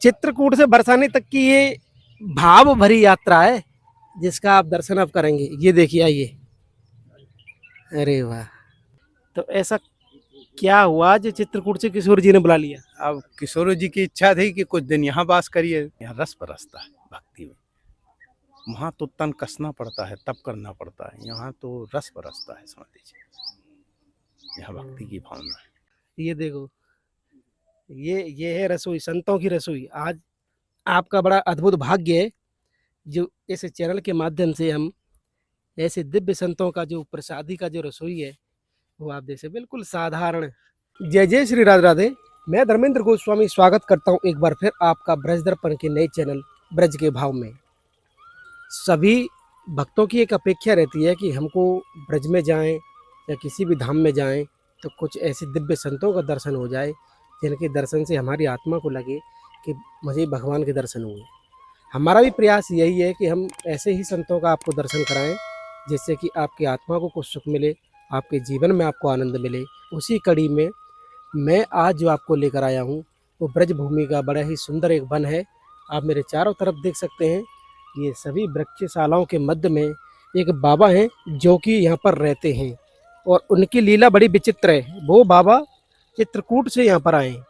चित्रकूट से बरसाने तक की ये भाव भरी यात्रा है जिसका आप दर्शन अब करेंगे। ये देखिए, आइए। अरे वाह! तो ऐसा क्या हुआ जो चित्रकूट से किशोर जी ने बुला लिया? अब किशोर जी की इच्छा थी कि कुछ दिन यहाँ वास करिए। यहाँ रस बरसता है भक्ति में। वहाँ तो तन कसना पड़ता है, तप करना पड़ता है। यहाँ तो रस बरसता है, समझ लीजिए। यहाँ भक्ति की भावना है। ये देखो, ये है रसोई, संतों की रसोई। आज आपका बड़ा अद्भुत भाग्य है जो इस चैनल के माध्यम से हम ऐसे दिव्य संतों का जो प्रसादी का जो रसोई है वो आप जैसे बिल्कुल साधारण। जय जय श्री राधे राधे। मैं धर्मेंद्र गोस्वामी स्वागत करता हूँ एक बार फिर आपका ब्रज दर्पण के नए चैनल ब्रज के भाव में। सभी भक्तों की एक अपेक्षा रहती है कि हमको ब्रज में जाएं या किसी भी धाम में जाएं तो कुछ ऐसे दिव्य संतों का दर्शन हो जाए जिनके दर्शन से हमारी आत्मा को लगे कि मुझे भगवान के दर्शन हुए। हमारा भी प्रयास यही है कि हम ऐसे ही संतों का आपको दर्शन कराएं जिससे कि आपकी आत्मा को कुछ सुख मिले, आपके जीवन में आपको आनंद मिले। उसी कड़ी में मैं आज जो आपको लेकर आया हूँ वो ब्रज भूमि का बड़ा ही सुंदर एक वन है। आप मेरे चारों तरफ देख सकते हैं। ये सभी वृक्षशालाओं के मध्य में एक बाबा हैं जो कि यहाँ पर रहते हैं और उनकी लीला बड़ी विचित्र है। वो बाबा चित्रकूट से यहाँ पर आए हैं।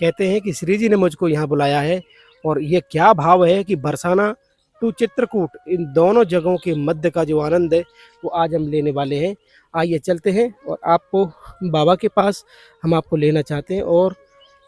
कहते हैं कि श्री जी ने मुझको यहाँ बुलाया है और ये क्या भाव है कि बरसाना टू चित्रकूट, इन दोनों जगहों के मध्य का जो आनंद है वो आज हम लेने वाले हैं। आइए चलते हैं और आपको बाबा के पास हम आपको लेना चाहते हैं। और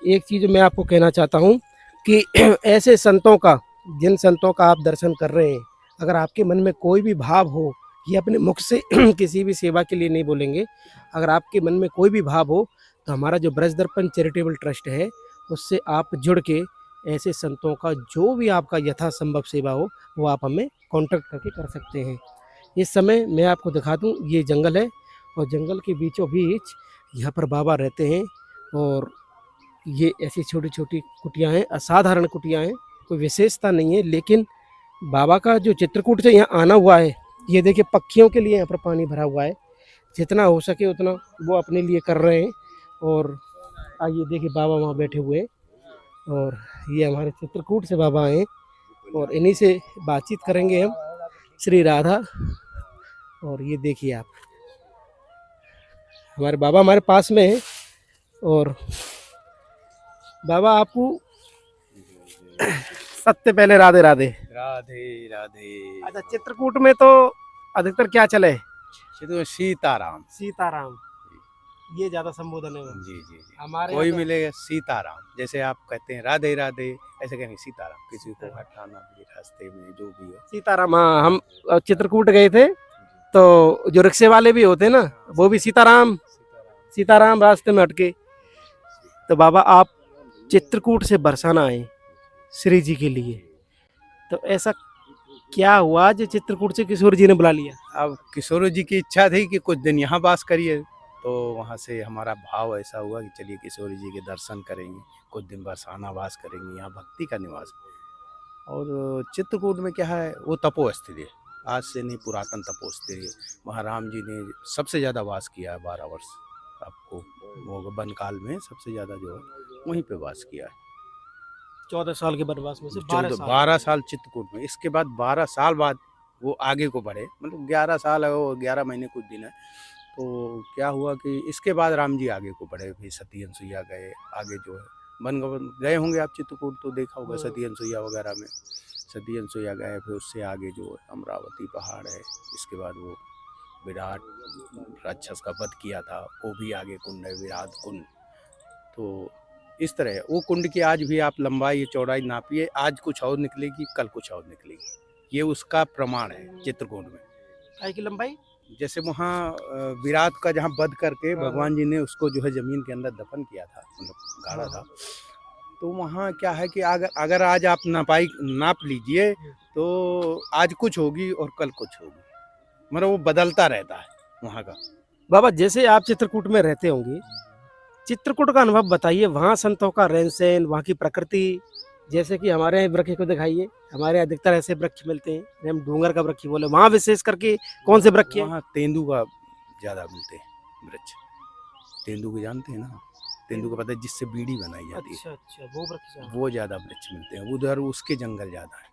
एक चीज़ मैं आपको कहना चाहता हूँ कि ऐसे संतों का, जिन संतों का आप दर्शन कर रहे हैं, अगर आपके मन में कोई भी भाव हो, ये अपने मुख से किसी भी सेवा के लिए नहीं बोलेंगे, अगर आपके मन में कोई भी भाव हो तो हमारा जो ब्रज दर्पण चैरिटेबल ट्रस्ट है उससे आप जुड़ के ऐसे संतों का जो भी आपका यथासंभव सेवा हो वो आप हमें कांटेक्ट करके कर सकते हैं। इस समय मैं आपको दिखा दूं, ये जंगल है और जंगल के बीचों बीच यहाँ पर बाबा रहते हैं और ये ऐसी छोटी छोटी कुटियाँ हैं, असाधारण कुटियाँ हैं, कोई विशेषता नहीं है। लेकिन बाबा का जो चित्रकूट से यहाँ आना हुआ है, ये देखिए पक्षियों के लिए यहाँ पर पानी भरा हुआ है। जितना हो सके उतना वो अपने लिए कर रहे हैं। और आइए देखिए, बाबा वहाँ बैठे हुए हैं और ये हमारे चित्रकूट से बाबा आए और इन्हीं से बातचीत करेंगे हम, श्री राधा। और ये देखिए आप, हमारे बाबा हमारे पास में है। और बाबा आपको सबसे पहले राधे राधे। राधे राधे। अच्छा, चित्रकूट में तो अधिकतर क्या चले? तो सीताराम। सीताराम, ये ज्यादा संबोधन है। जी जी जी। हमारे कोई यहाँ तो मिलेगा सीताराम, जैसे आप कहते हैं राधे राधे, ऐसे कहेंगे सीताराम। किसी को हटाना भी रास्ते में जो भी हो सीताराम। हाँ, हम चित्रकूट गए थे तो जो रिक्शे वाले भी होते हैं ना, वो भी सीताराम सीताराम रास्ते में अटके। तो बाबा आप चित्रकूट से बरसाना आए श्री जी के लिए, तो ऐसा क्या हुआ जो चित्रकूट से किशोर जी ने बुला लिया? अब किशोर जी की इच्छा थी कि कुछ दिन यहाँ वास करिए, तो वहाँ से हमारा भाव ऐसा हुआ कि चलिए किशोर जी के दर्शन करेंगे, कुछ दिन बरसाना वास करेंगे। यहाँ भक्ति का निवास है। और चित्रकूट में क्या है, वो तपोस्थली है, आज से नहीं पुरातन तपोस्थली है। वहाँ राम जी ने सबसे ज़्यादा वास किया है, 12 वर्ष। आपको वो वन काल में सबसे ज़्यादा जो है वहीं पे वास किया है। 14 साल के वनवास में से 12 साल चित्रकूट में। इसके बाद 12 साल बाद वो आगे को बढ़े, मतलब 11 साल है, वो 11 महीने कुछ दिन है। तो क्या हुआ कि इसके बाद राम जी आगे को बढ़े, फिर सती अनसुईया गए, आगे जो है वन गए होंगे आप चित्रकूट तो देखा होगा, सती अनसुईया वगैरह में सती अनसुईया गए। फिर उससे आगे जो है अमरावती पहाड़ है। इसके बाद वो विराट राक्षस का वध किया था, वो भी आगे कुंड है, विराट कुंड। तो इस तरह है वो कुंड की आज भी आप लंबाई चौड़ाई नापिए, आज कुछ और निकलेगी, कल कुछ और निकलेगी। ये उसका प्रमाण है चित्रकूट में। काय की लंबाई? जैसे वहाँ विराट का जहाँ वध करके भगवान जी ने उसको जो है जमीन के अंदर दफन किया था, मतलब गाड़ा था। तो वहाँ क्या है कि अगर आज आप नाप लीजिए तो आज कुछ होगी और कल कुछ होगी, मतलब वो बदलता रहता है वहाँ का। बाबा जैसे आप चित्रकूट में रहते होंगे, चित्रकूट का अनुभव बताइए। वहाँ संतों का रहन सहन, वहाँ की प्रकृति, जैसे कि हमारे यहाँ वृक्ष को दिखाइए। हमारे यहाँ अधिकतर ऐसे वृक्ष मिलते हैं, हम डूंगर का वृक्ष बोले, वहाँ विशेष करके कौन से वृक्ष हैं? वहाँ तेंदू का ज़्यादा मिलते हैं वृक्ष। तेंदू को जानते हैं ना? तेंदू का पता है जिससे बीड़ी बनाई जाती है, अच्छा वो वृक्ष है। वो ज़्यादा वृक्ष मिलते हैं उधर, उसके जंगल ज़्यादा है।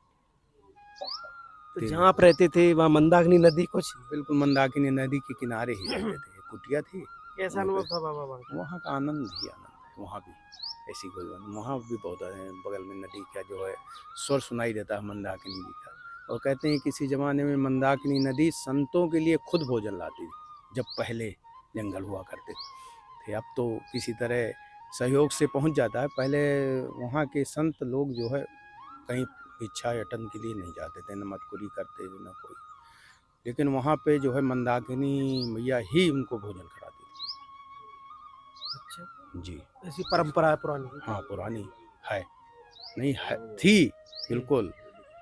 तो तेंदू जहाँ आप रहते थे वहाँ मंदाकिनी नदी कुछ बिल्कुल मंदाकिनी नदी के किनारे ही रहते थे, कुटिया थी कैसा वहीं अनुभव पे। था बाबा वहाँ का? वहाँ का आनंद ही आनंद है, वहाँ भी ऐसी कोई बात नहीं। वहाँ भी बहुत है, बगल में नदी का जो है स्वर सुनाई देता है मंदाकिनी जी का। और कहते हैं किसी ज़माने में मंदाकिनी नदी संतों के लिए खुद भोजन लाती थी, जब पहले जंगल हुआ करते थे। अब तो किसी तरह सहयोग से पहुँच जाता है, पहले वहाँ के संत लोग जो है कहीं भिक्षाटन के लिए नहीं जाते थे, न मटकुरी करते थे न कोई, लेकिन वहाँ पे जो है मंदाकिनी मैया ही उनको भोजन कराती अच्छा थी। जी ऐसी परंपरा है पुरानी। हाँ, पुरानी है, नहीं है थी बिल्कुल।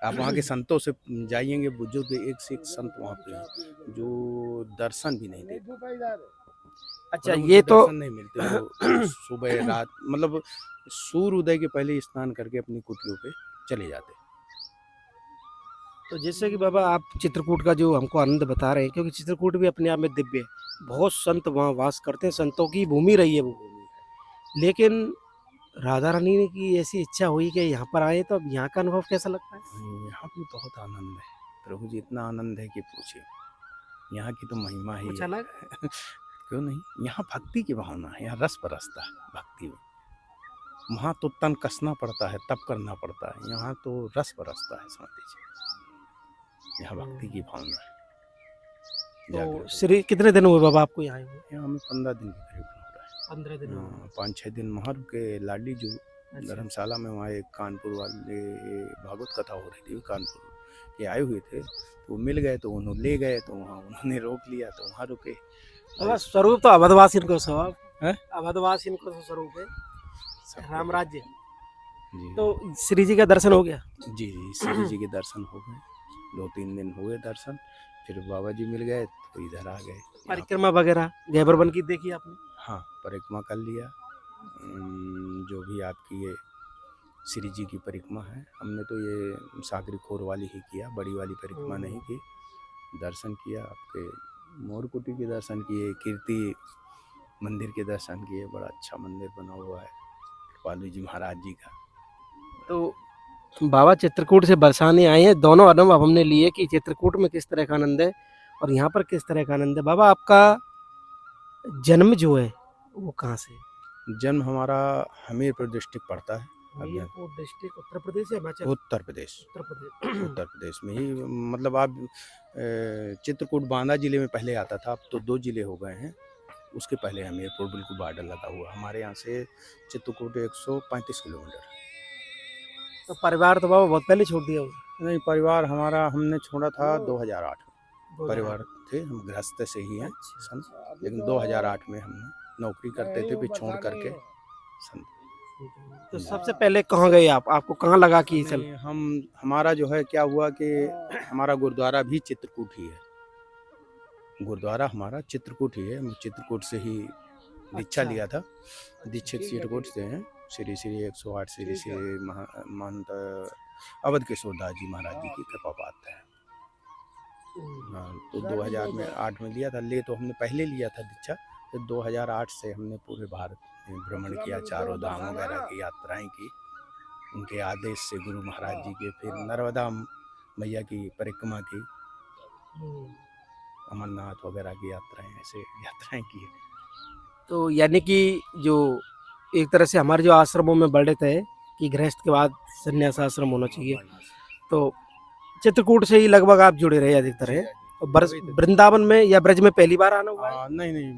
आप वहाँ के संतों से जाइएंगे, बुजुर्ग एक से एक संत वहाँ पे हैं जो दर्शन भी नहीं देते। अच्छा मतलब ये उनको तो दर्शन नहीं मिलते, जो सुबह रात मतलब सूर्य उदय के पहले स्नान करके अपनी कुटियों पे चले जाते। तो जैसे कि बाबा आप चित्रकूट का जो हमको आनंद बता रहे हैं, क्योंकि चित्रकूट भी अपने आप में दिव्य है, बहुत संत वहाँ वास करते हैं, संतों की भूमि रही है वो। लेकिन राधा रानी ने की ऐसी इच्छा हुई कि यहाँ पर आए, तो अब यहाँ का अनुभव कैसा लगता है? यहाँ भी बहुत आनंद है, प्रभु जी इतना आनंद है कि पूछिए, यहाँ की तो महिमा ही कुछ है। अलग? क्यों नहीं, यहाँ भक्ति की भावना है, यहाँ रस बरसता है भक्ति में। वहाँ तो तन कसना पड़ता है, तप करना पड़ता है, यहाँ तो रस बरसता है, समझ लीजिए। यहाँ भक्ति की भावना है। तो जागृत श्री कितने दिन हुए बाबा आपको यहाँ आए हुए? यहाँ हमें 15 दिन के करीब हो रहा है। 15 दिन हुए। 5-6 दिन वहाँ रुके, लाडी जो अच्छा। धर्मशाला में, वहाँ एक कानपुर वाले भागवत कथा हो रही थी, कानपुर के आए हुए थे, तो वो मिल गए, तो उन्होंने ले गए, तो वहाँ उन्होंने रोक लिया, तो वहाँ रुके। बाबा स्वरूप तो अवधवासी इनको स्वभाव हैं? अवधवासी इनको तो स्वरूप है राम राज्य। जी तो श्री जी का दर्शन हो गया? जी जी श्री जी के दर्शन हो गए, 2-3 दिन हुए दर्शन, फिर बाबा जी मिल गए तो इधर आ गए। परिक्रमा वगैरह गैबर बन की देखी आपने? हाँ, परिक्रमा कर लिया। जो भी आपकी ये श्री जी की परिक्रमा है, हमने तो ये सागरी खोर वाली ही किया, बड़ी वाली परिक्रमा नहीं की। दर्शन किया, आपके मोरकुटी के दर्शन किए, कीर्ति मंदिर के दर्शन किए, बड़ा अच्छा मंदिर बना हुआ है पालू जी महाराज जी का। तो बाबा चित्रकूट से बरसाने आए हैं, दोनों अनुभव हमने लिए कि चित्रकूट में किस तरह का आनंद है और यहाँ पर किस तरह का आनंद है। बाबा आपका जन्म जो है वो कहाँ से है? जन्म हमारा हमीरपुर डिस्ट्रिक्ट पड़ता है, हमीरपुर डिस्ट्रिक्ट उत्तर प्रदेश या हिमाचल? उत्तर प्रदेश। उत्तर प्रदेश। उत्तर प्रदेश में ही, मतलब आप चित्रकूट बांदा जिले में पहले आता था, अब तो 2 जिले हो गए हैं। उसके पहले हमीरपुर बिल्कुल बॉर्डर लगा हुआ, हमारे यहाँ से चित्रकूट 135 किलोमीटर। तो परिवार तो बाबा बहुत पहले छोड़ दिया होगा। नहीं, परिवार हमारा हमने छोड़ा था 2008 में। 2008 परिवार थे, हम गृहस्थ से ही हैं अच्छा। सन, लेकिन 2008 में हमने नौकरी करते थे, फिर छोड़ करके सन। तो सबसे पहले कहाँ गए आप? आपको कहाँ लगा कि चल? नहीं, हमारा जो है क्या हुआ कि हमारा गुरुद्वारा भी चित्रकूट ही है, गुरुद्वारा हमारा चित्रकूट ही है, हम चित्रकूट से ही दीक्षा अच्छा। लिया था। दीक्षित चित्रकूट से हैं, श्री श्री 108 श्री श्री महंत अवध किशोर दास जी महाराज जी की कृपा पात्र है। हाँ, तो 2008 में लिया था, ले तो हमने पहले लिया था दीक्षा, फिर 2008 से हमने पूरे भारत में भ्रमण किया, चारों धाम वगैरह की यात्राएं की उनके आदेश से, गुरु महाराज जी के। फिर नर्मदा मैया की परिक्रमा की, अमरनाथ वगैरह की यात्राएं, ऐसे यात्राएं की। तो यानी कि जो एक तरह से हमारे जो आश्रमों में वर्णित है कि गृहस्थ के बाद संन्यास आश्रम होना चाहिए, तो चित्रकूट से ही लगभग आप जुड़े रहे अधिकतर है। और वृंदावन में या ब्रज में पहली बार आना हुआ है? नहीं,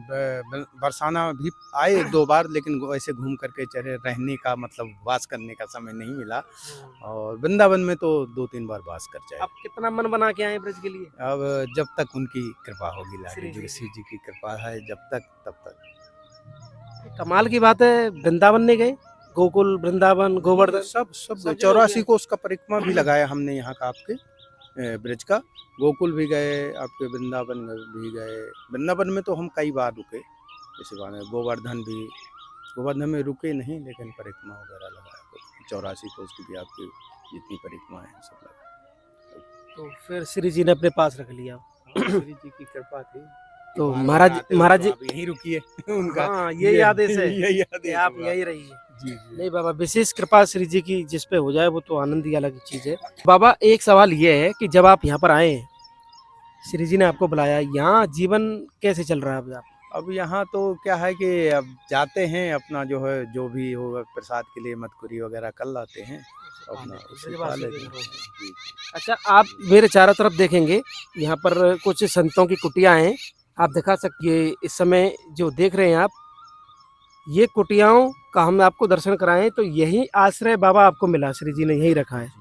बरसाना भी आए 1-2 बार, लेकिन वैसे घूम करके चले, रहने का मतलब वास करने का समय नहीं मिला। और वृंदावन में तो 2-3 बार वास कर जाए। अब कितना मन बना के आए ब्रज के लिए? अब जब तक उनकी कृपा होगी, लाडी श्री श्री जी की कृपा है, जब तक तब तक। कमाल की बात है, वृंदावन नहीं गए? गोकुल, वृंदावन, गोवर्धन सब 84 को उसका परिक्रमा भी लगाया हमने यहाँ का, आपके ब्रज का। गोकुल भी गए, आपके वृंदावन भी गए। वृंदावन में तो हम कई बार रुके, जैसे गोवर्धन में रुके नहीं, लेकिन परिक्रमा वगैरह लगाया। 84 को उसकी भी आपकी जितनी परिक्रमा है सब लगाया। तो फिर श्री जी ने अपने पास रख लिया। श्री जी की कृपा थी, तो बार-बार महाराज आते हो महाराज तो आप यहीं रुकिए उनका हाँ, यही आदेश है यही कि आदेश आप होगा। यहीं रहिए। जी, जी। नहीं बाबा, विशेष कृपा श्री जी की जिस पे हो जाए वो तो आनंद ही अलग चीज है। बाबा एक सवाल ये है कि जब आप यहाँ पर आए हैं, श्री जी ने आपको बुलाया, यहाँ जीवन कैसे चल रहा है अब आप? अब यहाँ तो क्या है कि अब जाते हैं अपना जो है जो भी होगा प्रसाद के लिए मटकुरी वगैरह कर लाते हैं अपना उसी खा लेते हैं। जी, अच्छा, आप मेरे चारों तरफ देखेंगे, यहाँ पर कुछ संतों की कुटियां हैं, आप दिखा सकते हैं। इस समय जो देख रहे हैं आप, ये कुटियाओं का हम आपको दर्शन कराएं तो यही आश्रय बाबा आपको मिला, श्री जी ने यही रखा है।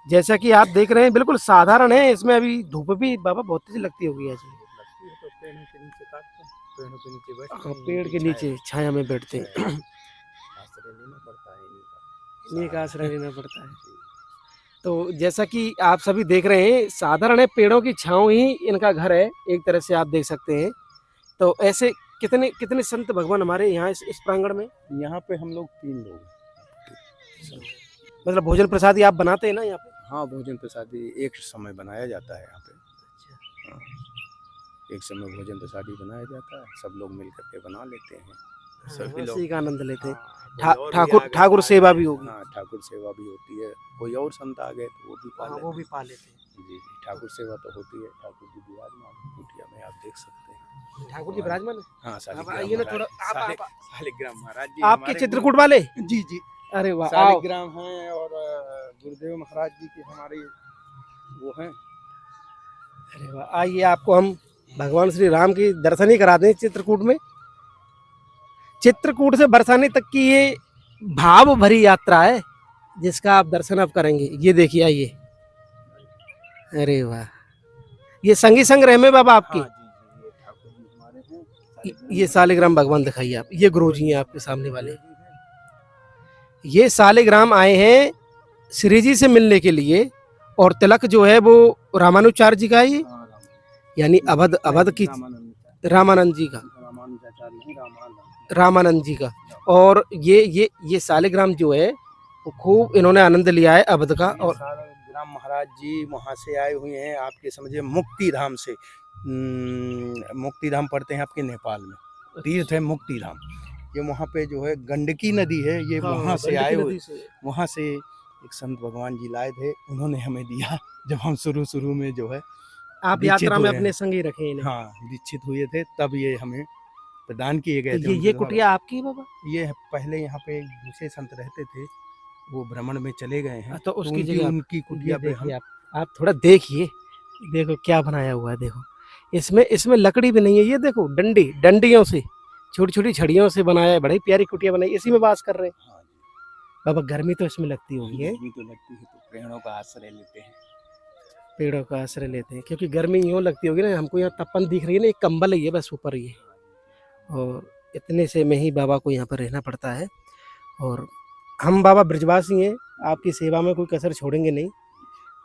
जैसा कि आप देख रहे हैं बिल्कुल साधारण है, इसमें अभी धूप भी बाबा बहुत तेज लगती होगी ऐसे। लगती है तो पेड़ों के नीचे काटते हैं, पेड़ों के नीचे बैठते हाँ, हैं, पेड़ के इनकी नीचे छाया में बैठते हैं। आश्रय लेना पड़ता है इन्हीं इन्हीं का आश्रय सहारा। लेना पड़ता है। तो जैसा कि आप सभी देख रहे हैं, साधारण है, पेड़ों की छांव ही इनका घर है, एक तरह से आप देख सकते हैं। तो ऐसे कितने कितने संत भगवान हमारे यहाँ इस प्रांगण में? यहाँ पे हम लोग 3 लोग हैं। मतलब भोजन प्रसादी आप बनाते हैं ना यहाँ पे? हाँ, भोजन प्रसादी एक समय बनाया जाता है यहाँ पे। हाँ, एक समय भोजन प्रसादी बनाया जाता है, सब लोग मिल करके बना लेते हैं। सभी लोग उसी का आनंद लेते हैं। हाँ, कोई और भी ठाकुर आ गए ठाकुर तो सेवा आ भी गए। होगी। हाँ, ठाकुर सेवा भी होती है। कोई और संत आ गए तो वो भी पा हाँ, लेते वो हैं। भी पा लेते हैं। जी, जी, ठाकुर सेवा तो होती है। ठाकुर जी विराजमान हैं कुटिया में, आप देख सकते हैं। ठाकुर जी विराजमान है? हाँ, आप शालिग्राम आइए ना महाराज। थोड़ा, शालिग्राम महाराज जी आपके हमारे चित्रकूट वाले? जी, जी। अरे वाह, आओ। शालिग्राम हैं और गुरुदेव महाराज जी के हमारे वो हैं। अरे वाह, आइए आपको हम भगवान श्री राम की दर्शन ही करा दें चित्रकूट में। चित्रकूट से बरसाने तक की ये भाव भरी यात्रा है जिसका आप दर्शन अब करेंगे। ये देखिए, आइए। अरे वाह, ये संगी संग रहे में बाबा आपके? हाँ, जी, जी, ये ठाकुर जी हमारे हैं। ये सालिग्राम भगवान दिखाइए आप, ये गुरु जी हैं आपके सामने वाले। ये सालिग्राम आए हैं श्री जी से मिलने के लिए, और तिलक जो है वो रामानुचार्य जी का है, हाँ, यानी अवध की रामानंद जी का, रामानुजाचार्य नहीं, रामानंद जी का। और ये सालिग्राम जो है वो खूब इन्होंने आनंद लिया है अवध का। और सालिग्राम महाराज जी वहाँ से आए हुए हैं, आपके समझिए मुक्ति धाम से। मुक्ति धाम पड़ते हैं आपके नेपाल में, तीर्थ है मुक्ति धाम। ये वहाँ पे जो है गंडकी नदी है, ये हाँ, वहाँ से गंडकी आए हुए, नदी से। वहाँ से एक संत भगवान जी लाए थे, उन्होंने हमें दिया जब हम शुरू में जो है आप दीक्षित यात्रा में हुए अपने हैं। संग ही रखे इन्हें। हाँ, दीक्षित हुए थे, तब ये हमें प्रदान किए गए तो थे। ये उनके कुटिया आपकी है बाबा? द्वारा। ये पहले यहाँ पे एक दूसरे संत रहते थे, वो भ्रमण में चले गए हैं, तो उसकी जगह उनकी कुटिया पे हम। देखिए आप थोड़ा देखिए, देखो क्या बनाया हुआ है। देखो इसमें लकड़ी भी नहीं है, ये देखो डंडियों से, छोटी छोटी छड़ियों से बनाया है। बड़ी प्यारी कुटिया बनाई, इसी में वास कर रहे हैं। हाँ जी, बाबा गर्मी तो इसमें लगती होगी है? गर्मी तो लगती है, तो पेड़ों का आश्रय लेते हैं। पेड़ों का आश्रय लेते हैं, क्योंकि गर्मी यूँ लगती होगी ना। हमको यहाँ तपन दिख रही है ना, एक कंबल ही है बस ऊपर ही है, और इतने से में ही बाबा को यहाँ पर रहना पड़ता है। और हम बाबा ब्रजवासी हैं, आपकी सेवा में कोई कसर छोड़ेंगे नहीं।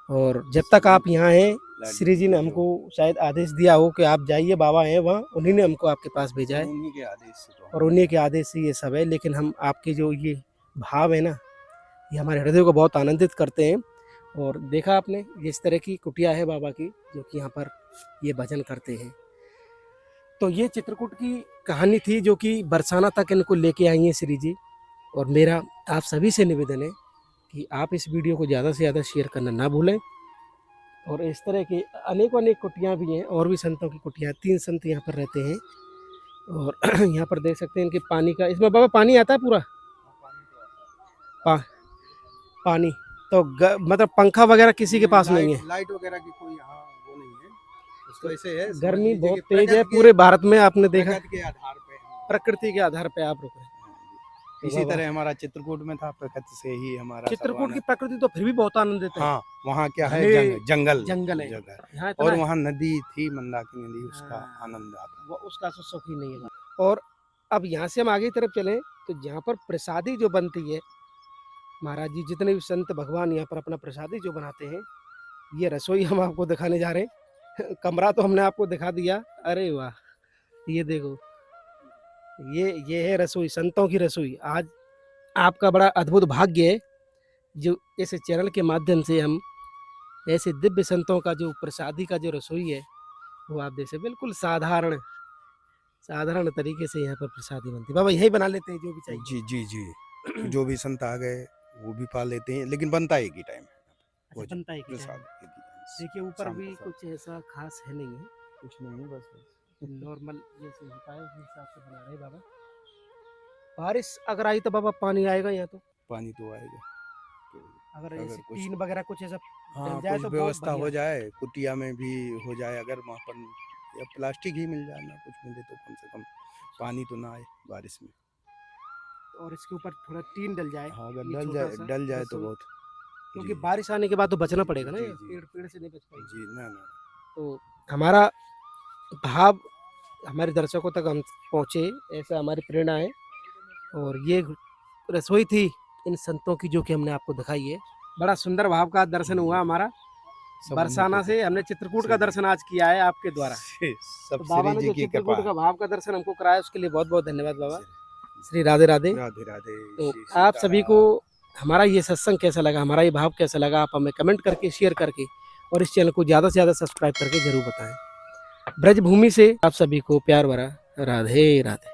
और जब तक आप यहाँ हैं, श्री जी ने हमको शायद आदेश दिया हो कि आप जाइए, बाबा हैं वहाँ, उन्हीं ने हमको आपके पास भेजा है, उन्हीं के आदेश से तो और उन्हीं के आदेश से ये सब है। लेकिन हम आपके जो ये भाव है ना, ये हमारे हृदय को बहुत आनंदित करते हैं। और देखा आपने, इस तरह की कुटिया है बाबा की, जो कि यहाँ पर ये भजन करते हैं। तो ये चित्रकूट की कहानी थी, जो कि बरसाना तक इनको लेके आई हैं श्री जी। और मेरा आप सभी से निवेदन है कि आप इस वीडियो को ज़्यादा से ज़्यादा शेयर करना ना भूलें। और इस तरह की अनेक कुटियाँ भी हैं, और भी संतों की कुटियाँ, 3 संत यहाँ पर रहते हैं। और यहाँ पर देख सकते हैं इनके पानी का, इसमें बाबा पानी आता है पूरा? पानी तो मतलब पंखा वगैरह किसी के पास नहीं है? लाइट वगैरह की कोई यहाँ वो नहीं है, तो ऐसे है। गर्मी बहुत तेज है पूरे भारत में, आपने देखा। प्रकृति के आधार पे प्रकृति के आधार पे आप रुक रहे हैं। इसी तरह हमारा चित्रकूट में था, प्रकृति से ही हमारा चित्रकूट की प्रकृति तो फिर भी बहुत आनंदित है। हाँ, वहाँ क्या है, जंगल जंगल है यहाँ, और वहाँ नदी थी, मंदाकिनी नदी, उसका आनंद आता, वो उसका सुख ही नहीं है। और अब यहाँ से हम आगे की तरफ चलें तो यहाँ पर प्रसादी जो बनती है, महाराज जी जितने भी संत भगवान यहाँ पर अपना प्रसादी जो बनाते हैं, ये रसोई हम आपको दिखाने जा रहे हैं। कमरा तो हमने आपको दिखा दिया। अरे वाह, ये देखो, ये है रसोई, संतों की रसोई। आज आपका बड़ा अद्भुत भाग्य है जो इस चैनल के माध्यम से हम ऐसे दिव्य संतों का जो प्रसादी का जो रसोई है वो आप देख सकते बिल्कुल साधारण साधारण तरीके से यहाँ पर प्रसादी बनती है। बाबा यही बना लेते हैं जो भी चाहिए। जी जी जी जो भी संत आ गए वो भी पा लेते हैं, लेकिन बनता एक ही टाइम अच्छा भोजन, बनता है कि प्रसाद टाइम। एक ही टाइम, देखिए ऊपर शाम भी प्रसाद। कुछ ऐसा खास है नहीं है, कुछ नहीं है, बस नॉर्मल जैसे होता है उस हिसाब से बना रहे हैं बाबा। बारिश अगर आई तो बाबा पानी आएगा यहाँ तो, पानी तो आएगा। तो अगर अगर ऐसे कुछ टीन वगैरह कुछ ऐसा हाँ डल जाए कुछ तो बहुत व्यवस्था हो बढ़िया। जाए, कुटिया में भी हो जाए, अगर वहाँ पर या प्लास्टिक ही मिल जाए ना कुछ मिले तो कम से कम पानी तो ना आए बारिश में। और इसके ऊपर थोड़ा टीन डल जाए, हाँ अगर ये डल छोटा जाए सा डल जाए तो रसोई, बहुत। क्योंकि जी बारिश आने के बाद तो बचना पड़ेगा ना, जी ये जी पेड़ पेड़ से नहीं बच पाएगी। जी ना ना तो हमारा भाव हमारे दर्शकों तक हम पहुँचे, ऐसा हमारी प्रेरणा है। और ये रसोई थी इन संतों की जो कि हमने आपको दिखाई है। बड़ा सुंदर भाव का दर्शन हुआ हमारा। सब बरसाना उन्हीं से हमने चित्रकूट का जी। दर्शन आज किया है आपके द्वारा। सब तो बाबा श्री ने जी जो की चित्रकूट कृपा। का भाव का दर्शन हमको कराया उसके लिए बहुत बहुत धन्यवाद बाबा। श्री राधे राधे। राधे राधे। तो श्री आप सभी को सीताराम। हमारा ये सत्संग कैसा लगा, हमारा ये भाव कैसा लगा, आप हमें कमेंट करके शेयर करके और इस चैनल को ज़्यादा से ज़्यादा सब्सक्राइब करके जरूर बताएं। ब्रजभूमि से आप सभी को प्यार भरा राधे राधे।